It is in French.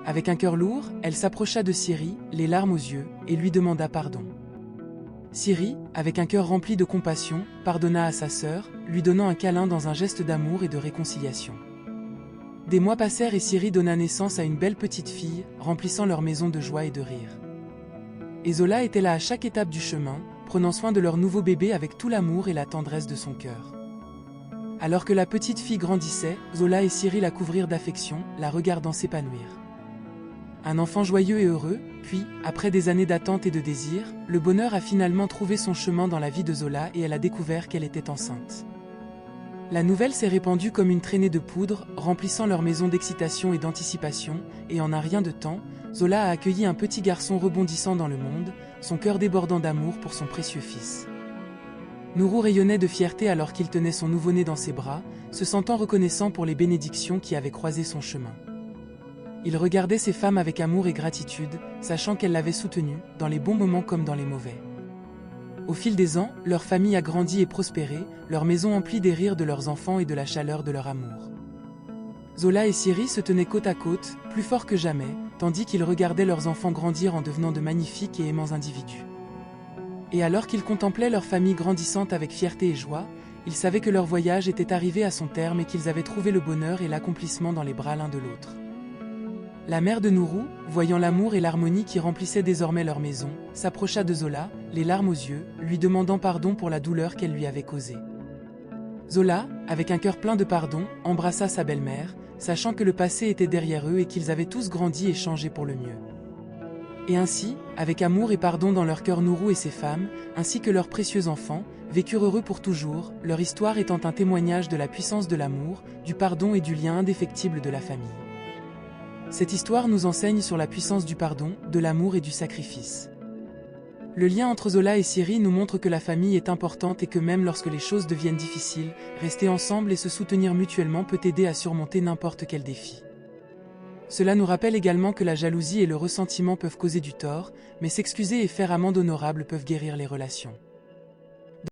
Avec un cœur lourd, elle s'approcha de Ciri, les larmes aux yeux, et lui demanda pardon. Ciri, avec un cœur rempli de compassion, pardonna à sa sœur, lui donnant un câlin dans un geste d'amour et de réconciliation. Des mois passèrent et Ciri donna naissance à une belle petite fille, remplissant leur maison de joie et de rire. Et Zola était là à chaque étape du chemin, prenant soin de leur nouveau bébé avec tout l'amour et la tendresse de son cœur. Alors que la petite fille grandissait, Zola et Ciri la couvrirent d'affection, la regardant s'épanouir. Un enfant joyeux et heureux, puis, après des années d'attente et de désir, le bonheur a finalement trouvé son chemin dans la vie de Zola et elle a découvert qu'elle était enceinte. La nouvelle s'est répandue comme une traînée de poudre, remplissant leur maison d'excitation et d'anticipation, et en un rien de temps, Zola a accueilli un petit garçon rebondissant dans le monde, son cœur débordant d'amour pour son précieux fils. Nourou rayonnait de fierté alors qu'il tenait son nouveau-né dans ses bras, se sentant reconnaissant pour les bénédictions qui avaient croisé son chemin. Il regardait ses femmes avec amour et gratitude, sachant qu'elles l'avaient soutenu, dans les bons moments comme dans les mauvais. Au fil des ans, leur famille a grandi et prospéré, leur maison emplie des rires de leurs enfants et de la chaleur de leur amour. Zola et Ciri se tenaient côte à côte, plus forts que jamais, tandis qu'ils regardaient leurs enfants grandir en devenant de magnifiques et aimants individus. Et alors qu'ils contemplaient leur famille grandissante avec fierté et joie, ils savaient que leur voyage était arrivé à son terme et qu'ils avaient trouvé le bonheur et l'accomplissement dans les bras l'un de l'autre. La mère de Nourou, voyant l'amour et l'harmonie qui remplissaient désormais leur maison, s'approcha de Zola, les larmes aux yeux, lui demandant pardon pour la douleur qu'elle lui avait causée. Zola, avec un cœur plein de pardon, embrassa sa belle-mère, sachant que le passé était derrière eux et qu'ils avaient tous grandi et changé pour le mieux. Et ainsi, avec amour et pardon dans leur cœur, Nourou et ses femmes, ainsi que leurs précieux enfants, vécurent heureux pour toujours, leur histoire étant un témoignage de la puissance de l'amour, du pardon et du lien indéfectible de la famille. Cette histoire nous enseigne sur la puissance du pardon, de l'amour et du sacrifice. Le lien entre Zola et Ciri nous montre que la famille est importante et que même lorsque les choses deviennent difficiles, rester ensemble et se soutenir mutuellement peut aider à surmonter n'importe quel défi. Cela nous rappelle également que la jalousie et le ressentiment peuvent causer du tort, mais s'excuser et faire amende honorable peuvent guérir les relations.